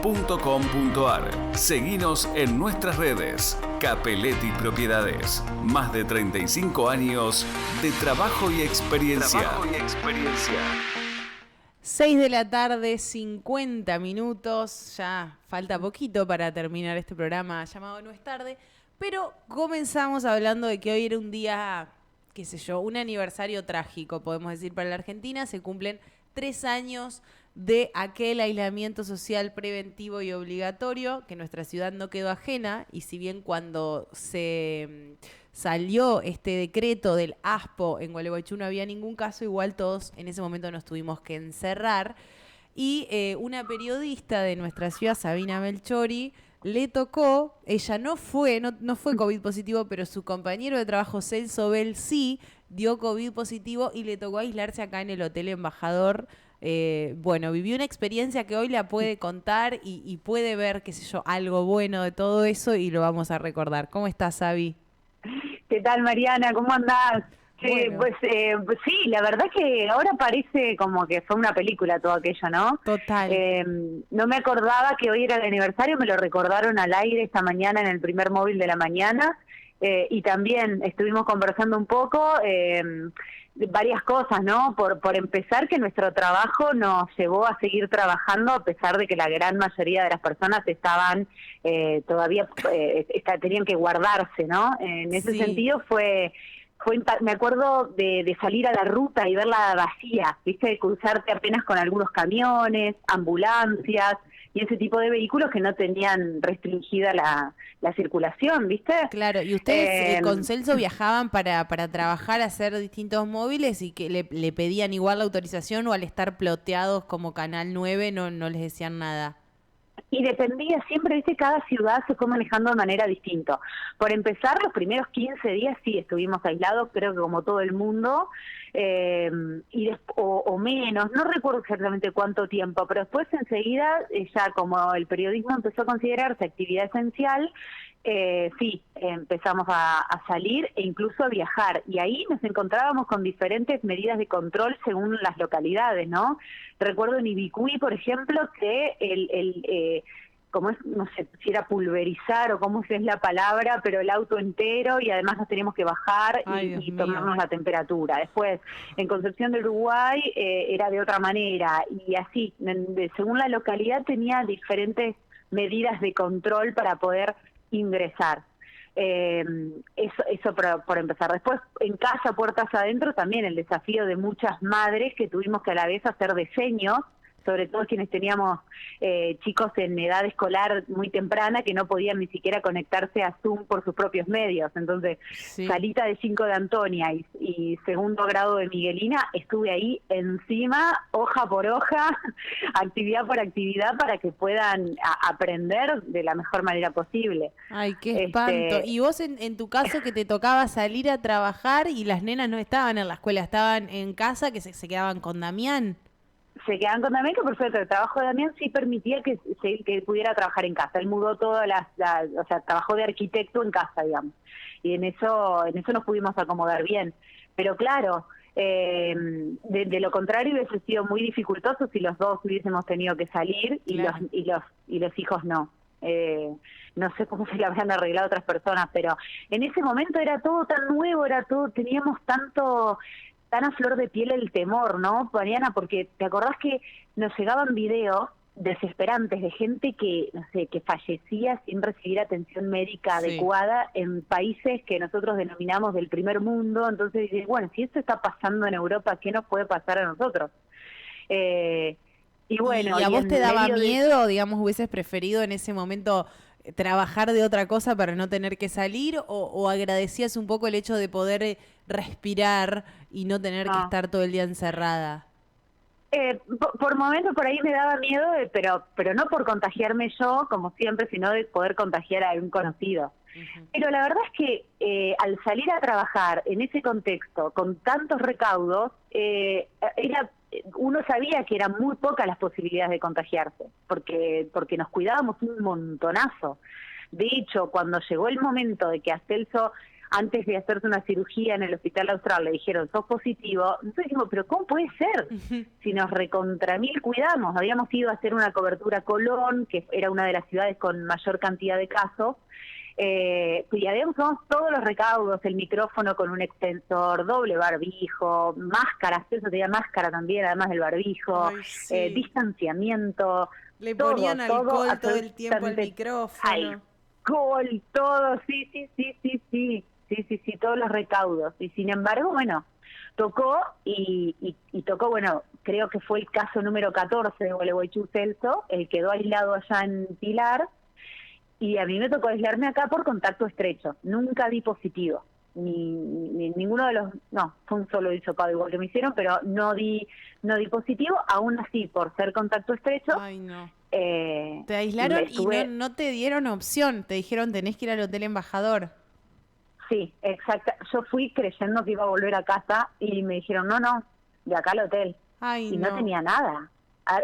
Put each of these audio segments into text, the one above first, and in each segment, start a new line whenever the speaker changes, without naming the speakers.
capeletti.com.ar. Seguinos en nuestras redes. Capeletti Propiedades. Más de 35 años de trabajo y experiencia.
6 de la tarde, 50 minutos. Ya falta poquito para terminar este programa llamado No es tarde. Pero comenzamos hablando de que hoy era un día, qué sé yo, un aniversario trágico, podemos decir, para la Argentina. Se cumplen 3 años de aquel aislamiento social preventivo y obligatorio, que nuestra ciudad no quedó ajena, y si bien cuando se salió este decreto del ASPO en Gualeguaychú no había ningún caso, igual todos en ese momento nos tuvimos que encerrar. Y una periodista de nuestra ciudad, Sabina Melchori, le tocó, ella no fue COVID positivo, pero su compañero de trabajo, Celso Bell, sí dio COVID positivo y le tocó aislarse acá en el Hotel Embajador. Bueno, vivió una experiencia que hoy la puede contar y puede ver, qué sé yo, algo bueno de todo eso y lo vamos a recordar. ¿Cómo estás, Sabi?
¿Qué tal, Mariana? ¿Cómo andás?
Bueno.
Pues sí, la verdad que ahora parece como que fue una película todo aquello, ¿no?
Total.
No me acordaba que hoy era el aniversario, me lo recordaron al aire esta mañana en el primer móvil de la mañana, y también estuvimos conversando un poco varias cosas, ¿no? Por empezar, que nuestro trabajo nos llevó a seguir trabajando a pesar de que la gran mayoría de las personas estaban todavía tenían que guardarse, ¿no? En ese sentido me acuerdo de salir a la ruta y verla vacía, ¿viste? De cruzarte apenas con algunos camiones, ambulancias y ese tipo de vehículos que no tenían restringida la circulación, ¿viste?
Claro, y ustedes con Celso viajaban para trabajar, hacer distintos móviles y que le pedían igual la autorización, o al estar ploteados como Canal 9 no les decían nada.
Y dependía siempre, ¿viste? Cada ciudad se fue manejando de manera distinta. Por empezar, los primeros 15 días sí estuvimos aislados, creo que como todo el mundo, o menos, no recuerdo exactamente cuánto tiempo, pero después enseguida, ya como el periodismo empezó a considerarse actividad esencial, sí, empezamos a salir e incluso a viajar, y ahí nos encontrábamos con diferentes medidas de control según las localidades, ¿no? Recuerdo en Ibicuí, por ejemplo, que como es, no sé si era pulverizar o cómo es la palabra, pero el auto entero, y además nos teníamos que bajar y tomarnos la temperatura. Después, en Concepción del Uruguay era de otra manera, y así, según la localidad tenía diferentes medidas de control para poder ingresar. Eso por empezar. Después, en casa, puertas adentro, también el desafío de muchas madres que tuvimos que a la vez hacer diseños, sobre todo quienes teníamos chicos en edad escolar muy temprana que no podían ni siquiera conectarse a Zoom por sus propios medios. Entonces, salita de 5 de Antonia y segundo grado de Miguelina, estuve ahí encima, hoja por hoja, actividad por actividad, para que puedan aprender de la mejor manera posible.
Ay, qué espanto. Y vos en tu caso, que te tocaba salir a trabajar y las nenas no estaban en la escuela, estaban en casa, que se quedaban con Damián.
Se quedan con Damián, que por suerte el trabajo de Damián sí permitía que pudiera trabajar en casa. Él mudó todas o sea, trabajó de arquitecto en casa, digamos. Y en eso nos pudimos acomodar bien. Pero claro, de lo contrario hubiese sido muy dificultoso si los dos hubiésemos tenido que salir, claro, y los hijos no. No sé cómo se le habrán arreglado otras personas, pero en ese momento era todo tan nuevo, teníamos tan a flor de piel el temor, ¿no, Mariana? Porque te acordás que nos llegaban videos desesperantes de gente que, no sé, que fallecía sin recibir atención médica adecuada en países que nosotros denominamos del primer mundo. Entonces dices, bueno, si esto está pasando en Europa, ¿qué nos puede pasar a nosotros? Y bueno,
¿Y a vos te daba miedo, digamos, hubieses preferido en ese momento trabajar de otra cosa para no tener que salir, o agradecías un poco el hecho de poder respirar y no tener que estar todo el día encerrada?
Por momentos por ahí me daba miedo, pero no por contagiarme yo, como siempre, sino de poder contagiar a algún conocido. Pero la verdad es que al salir a trabajar en ese contexto, con tantos recaudos, uno sabía que eran muy pocas las posibilidades de contagiarse, porque nos cuidábamos un montonazo. De hecho, cuando llegó el momento de que a Celso, antes de hacerse una cirugía en el Hospital Austral le dijeron, sos positivo. Nosotros dijimos, pero ¿cómo puede ser? Si nos recontra mil cuidamos. Habíamos ido a hacer una cobertura a Colón, que era una de las ciudades con mayor cantidad de casos, y habíamos tomado todos los recaudos, el micrófono con un extensor, doble barbijo, máscaras, eso tenía máscara también, además del barbijo,
Ay, sí.
Distanciamiento.
Le
todo,
ponían alcohol todo el tiempo al
absolutamente
micrófono.
alcohol, todo, sí, todos los recaudos. Y sin embargo, bueno, tocó y tocó, bueno, creo que fue el caso número 14 de Gualeguaychú Celso, él quedó aislado allá en Pilar, y a mí me tocó aislarme acá por contacto estrecho. Nunca di positivo, ni ninguno de los, no, fue un solo hisopado igual que me hicieron, pero no di positivo, aún así, por ser contacto estrecho.
Ay, no. Te aislaron
estuve,
y no te dieron opción, te dijeron tenés que ir al Hotel Embajador.
Sí, exacto. Yo fui creyendo que iba a volver a casa y me dijeron, no, de acá al hotel.
Ay,
y no tenía nada.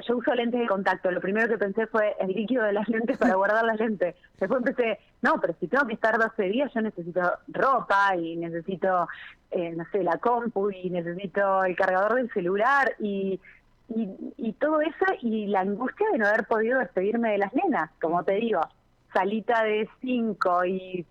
Yo uso lentes de contacto. Lo primero que pensé fue el líquido de las lentes para guardar las lentes. Después empecé, no, pero si tengo que estar 12 días, yo necesito ropa y necesito, no sé, la compu y necesito el cargador del celular y todo eso y la angustia de no haber podido despedirme de las nenas, como te digo. Salita de 5 y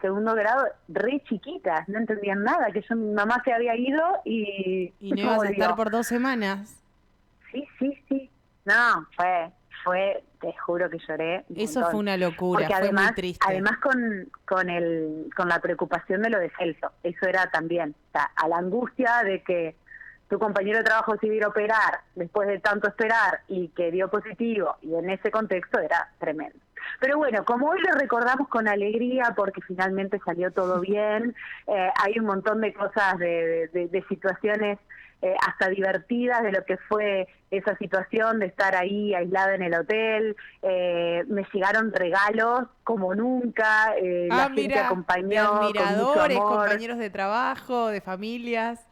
segundo grado, re chiquitas, no entendían nada, que mi mamá se había ido y
no ibas a estar por 2 semanas.
Sí. No, fue, te juro que lloré.
Eso fue una locura,
porque
fue
además,
muy triste.
Además con la preocupación de lo de Celso, eso era también, o sea, a la angustia de que tu compañero de trabajo se iba a operar después de tanto esperar y que dio positivo, y en ese contexto era tremendo. Pero bueno, como hoy lo recordamos con alegría porque finalmente salió todo bien, hay un montón de cosas, de situaciones hasta divertidas de lo que fue esa situación de estar ahí aislada en el hotel. Me llegaron regalos como nunca, la gente acompañó
de admiradores,
con mucho amor.
compañeros de trabajo, de familias.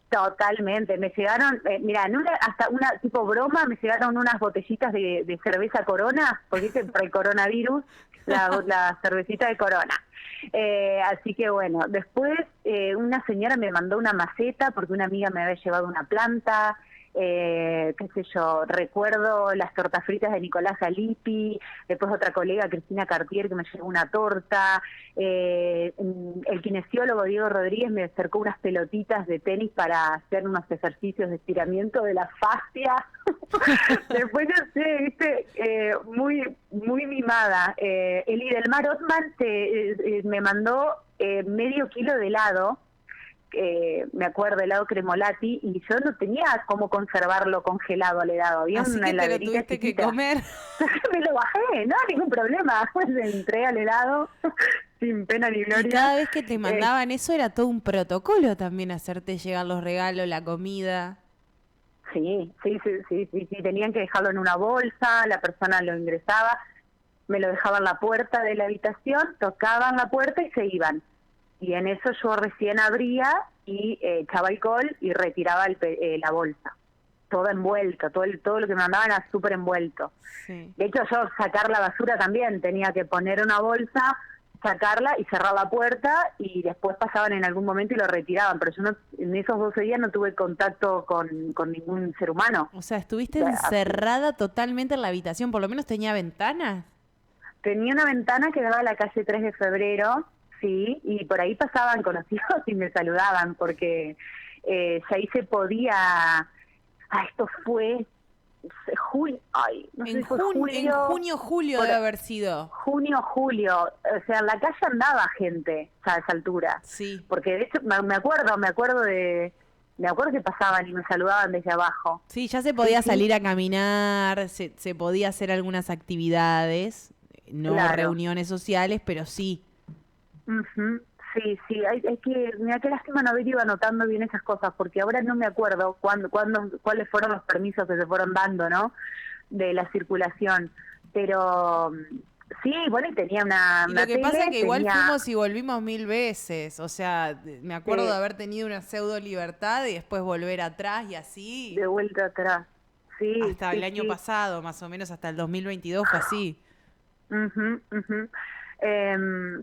Totalmente, me llegaron, mira, hasta una tipo broma, me llegaron unas botellitas de cerveza Corona, porque ¿viste? Por el coronavirus, la cervecita de Corona. Así que bueno, después una señora me mandó una maceta porque una amiga me había llevado una planta. Qué sé yo, recuerdo las tortas fritas de Nicolás Galipi, después otra colega, Cristina Cartier, que me llevó una torta, el kinesiólogo Diego Rodríguez me acercó unas pelotitas de tenis para hacer unos ejercicios de estiramiento de la fascia. Después no sé, viste, muy mimada. Eli del Mar Ottman me mandó medio kilo de helado, me acuerdo, helado Cremolati, y yo no tenía cómo conservarlo congelado al helado. Había
así
una
que te lo
heladerita
tuviste
chiquita.
que comer.
Me lo bajé, no, ningún problema. Entré al helado sin pena ni gloria.
Y cada vez que te mandaban eso era todo un protocolo también, hacerte llegar los regalos, la comida.
Sí, tenían que dejarlo en una bolsa, la persona lo ingresaba, me lo dejaban en la puerta de la habitación, tocaban la puerta y se iban. Y en eso yo recién abría y echaba alcohol y retiraba la bolsa. Todo envuelto, todo lo que me mandaban era súper envuelto.
Sí.
De hecho, yo sacar la basura también, tenía que poner una bolsa, sacarla y cerrar la puerta, y después pasaban en algún momento y lo retiraban. Pero yo en esos 12 días no tuve contacto con ningún ser humano.
O sea, estuviste encerrada totalmente en la habitación, por lo menos tenía ventanas.
Tenía una ventana que daba a la calle 3 de febrero, sí, y por ahí pasaban conocidos y me saludaban, porque ahí se podía... esto fue julio, no sé si fue julio,
julio debe haber sido.
Julio, o sea, en la calle andaba gente a esa altura.
Sí.
Porque de hecho me acuerdo que pasaban y me saludaban desde abajo.
Sí, ya se podía salir a caminar, se podía hacer algunas actividades, no reuniones sociales, pero sí.
Uh-huh. Sí, hay que, mira qué lástima no haber ido anotando bien esas cosas, porque ahora no me acuerdo cuáles fueron los permisos que se fueron dando, ¿no? De la circulación, pero sí, bueno, y tenía una
y lo que
tele,
pasa es que igual fuimos y volvimos 1000 veces, o sea, me acuerdo de haber tenido una pseudo libertad y después volver atrás y así.
De vuelta atrás, sí.
Hasta el año pasado, más o menos, hasta el 2022 fue así.
Uh-huh.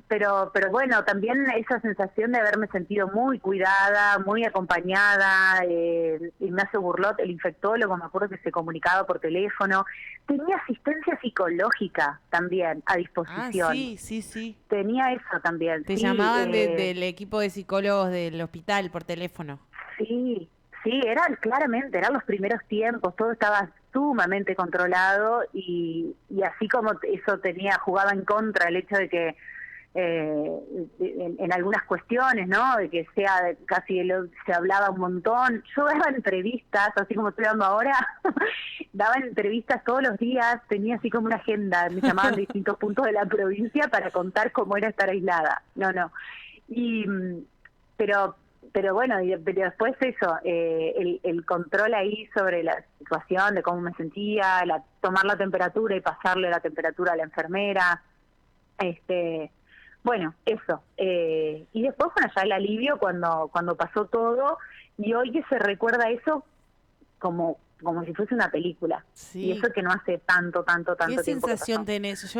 Pero bueno, también esa sensación de haberme sentido muy cuidada, muy acompañada. Ignacio Burlot, el infectólogo, me acuerdo que se comunicaba por teléfono. Tenía asistencia psicológica también a disposición.
Sí.
Tenía eso también.
Te
sí,
llamaban del equipo de psicólogos del hospital por teléfono.
Sí, eran los primeros tiempos, todo estaba sumamente controlado y así como eso jugaba en contra el hecho de que en algunas cuestiones, ¿no? De que se hablaba un montón. Yo daba entrevistas, así como estoy dando ahora, daba entrevistas todos los días, tenía así como una agenda, me llamaban de distintos puntos de la provincia para contar cómo era estar aislada. Pero bueno, pero después eso, el control ahí sobre la situación, de cómo me sentía, tomar la temperatura y pasarle la temperatura a la enfermera, bueno, eso. Y después, bueno, ya el alivio cuando pasó todo, y hoy que se recuerda eso como si fuese una película.
Sí.
Y eso que no hace tanto tiempo.
¿Qué sensación tenés?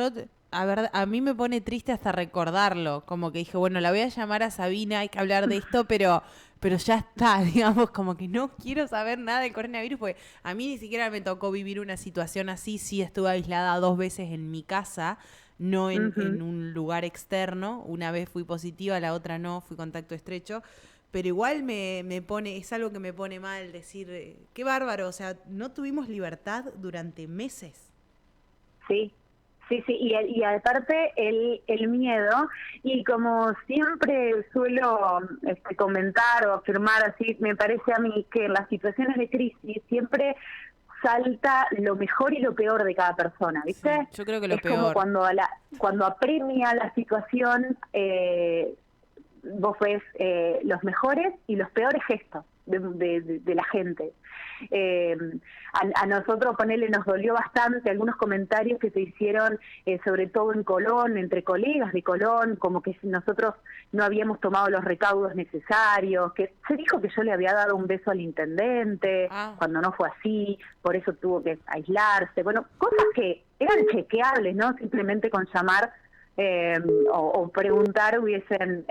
A mí me pone triste hasta recordarlo, como que dije, bueno, la voy a llamar a Sabina, hay que hablar de esto, pero ya está, digamos, como que no quiero saber nada del coronavirus, porque a mí ni siquiera me tocó vivir una situación así. Sí, estuve aislada 2 veces en mi casa, no en un lugar externo. Una vez fui positiva, la otra no, fui contacto estrecho. Pero igual me pone, es algo que me pone mal decir, qué bárbaro, o sea, no tuvimos libertad durante meses.
Sí, y aparte el miedo, y como siempre suelo comentar o afirmar así, me parece a mí que en las situaciones de crisis siempre salta lo mejor y lo peor de cada persona, ¿viste?
Sí, yo creo que lo
es
peor.
Como cuando apremia la situación, vos ves los mejores y los peores gestos de la gente. A nosotros, ponele, nos dolió bastante algunos comentarios que se hicieron, sobre todo en Colón, entre colegas de Colón, como que nosotros no habíamos tomado los recaudos necesarios, que se dijo que yo le había dado un beso al intendente, cuando no fue así, por eso tuvo que aislarse. Bueno, cosas que eran chequeables, ¿no? Simplemente con llamar o preguntar hubiesen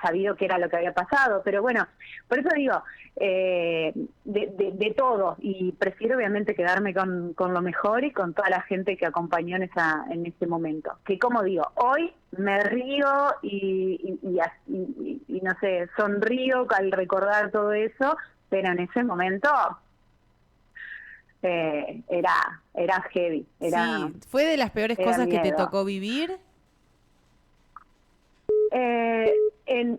sabido qué era lo que había pasado. Pero bueno, por eso digo, de todo, y prefiero obviamente quedarme con lo mejor y con toda la gente que acompañó en ese momento, que como digo, hoy me río y no sé, sonrío al recordar todo eso, pero en ese momento era heavy.
Sí, ¿fue de las peores cosas que te tocó vivir?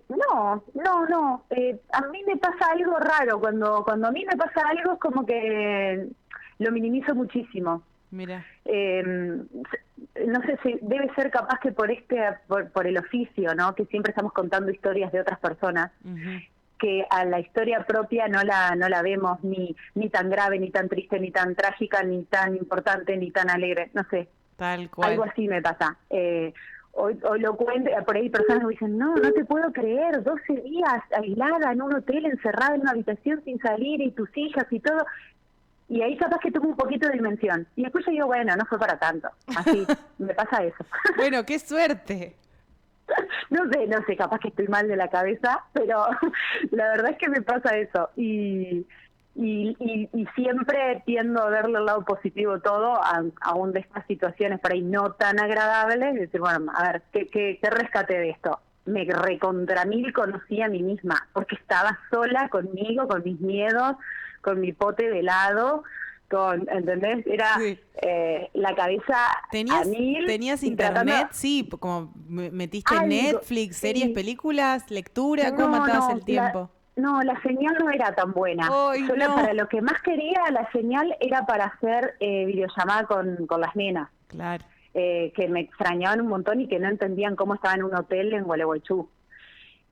No. A mí me pasa algo raro. Cuando a mí me pasa algo es como que lo minimizo muchísimo.
Mira.
No sé si debe ser capaz que por el oficio, ¿no? Que siempre estamos contando historias de otras personas. Uh-huh. Que a la historia propia no la vemos ni tan grave, ni tan triste, ni tan trágica, ni tan importante, ni tan alegre. No sé.
Tal cual.
Algo así me pasa. Hoy lo cuento, por ahí personas me dicen, no te puedo creer, 12 días aislada en un hotel, encerrada en una habitación sin salir, y tus hijas y todo. Y ahí capaz que tuvo un poquito de dimensión. Y después yo digo, bueno, no fue para tanto. Así, me pasa eso.
Bueno, qué suerte.
No sé, capaz que estoy mal de la cabeza, pero la verdad es que me pasa eso. Y siempre tiendo a verle el lado positivo todo, aún de estas situaciones por ahí no tan agradables, y decir, bueno, a ver, ¿qué rescate de esto? Me recontra mil conocí a mí misma, porque estaba sola conmigo, con mis miedos, con mi pote de helado, ¿entendés? Era sí. La cabeza a mil.
¿Tenías internet? Sí, como metiste Netflix, series, películas, lectura, ¿cómo matabas el tiempo?
La señal no era tan buena. Para lo que más quería, la señal era para hacer videollamada con las nenas.
Claro.
Que me extrañaban un montón y que no entendían cómo estaba en un hotel en Gualeguaychú.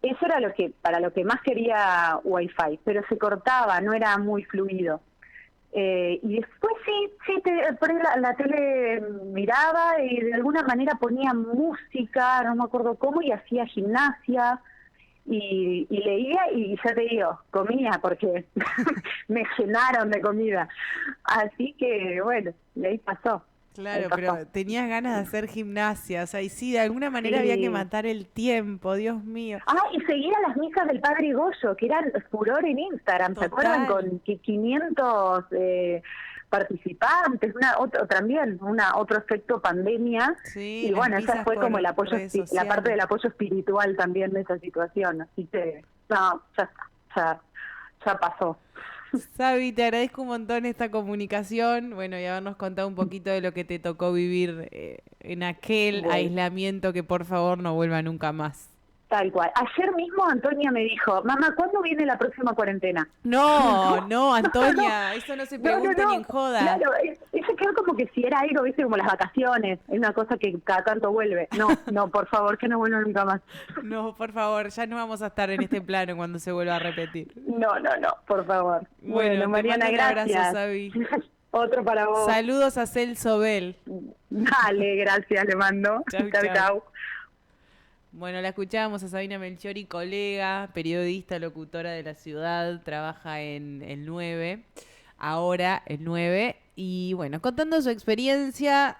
Eso era para lo que más quería Wi-Fi, pero se cortaba, no era muy fluido. Y después por ahí la tele miraba y de alguna manera ponía música, no me acuerdo cómo, y hacía gimnasia. Y leía, y ya te digo, comía porque me llenaron de comida. Así que, bueno, de ahí pasó.
Claro,
costó.
pero tenías ganas de hacer gimnasia, o sea, y sí, de alguna manera había que matar el tiempo, Dios mío.
Y seguir a las misas del Padre Goyo, que eran furor en Instagram, ¿se acuerdan? Con 500 participantes, otro efecto pandemia.
Sí,
y bueno, esa fue como el apoyo, la parte del apoyo espiritual también de esa situación. Así que, no, ya pasó.
Sabi, te agradezco un montón esta comunicación, bueno, y habernos contado un poquito de lo que te tocó vivir en aquel aislamiento, que por favor no vuelva nunca más.
Tal cual. Ayer mismo Antonia me dijo, mamá, ¿cuándo viene la próxima cuarentena?
No, Antonia, eso no se pregunta ni en joda.
Claro, eso quedó como que si era algo, viste, como las vacaciones, es una cosa que cada tanto vuelve. No, por favor, que no vuelva nunca más.
No, por favor, ya no vamos a estar en este plano cuando se vuelva a repetir.
No, por favor. Bueno, Mariana, gracias.
Abrazo, Sabi.
Otro para vos.
Saludos a Celso Bell.
Dale, gracias, le mando. Chau.
Bueno, la escuchábamos a Sabina Melchiori, colega, periodista, locutora de La Ciudad, trabaja en el 9, ahora el 9, y bueno, contando su experiencia,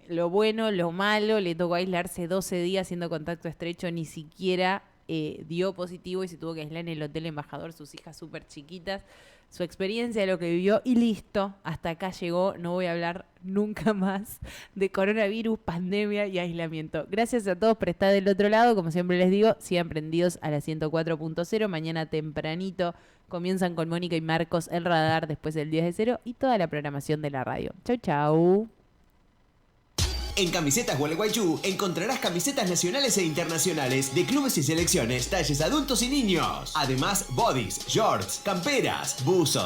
lo bueno, lo malo, le tocó aislarse 12 días haciendo contacto estrecho, ni siquiera dio positivo y se tuvo que aislar en el Hotel Embajador, sus hijas súper chiquitas, su experiencia, lo que vivió y listo, hasta acá llegó, no voy a hablar nunca más de coronavirus, pandemia y aislamiento. Gracias a todos por estar del otro lado, como siempre les digo, sigan prendidos a la 104.0, mañana tempranito comienzan con Mónica y Marcos el radar después del 10 de 0 y toda la programación de la radio. Chau.
En Camisetas Gualeguaychú encontrarás camisetas nacionales e internacionales de clubes y selecciones, talles adultos y niños. Además, bodys, shorts, camperas, buzos,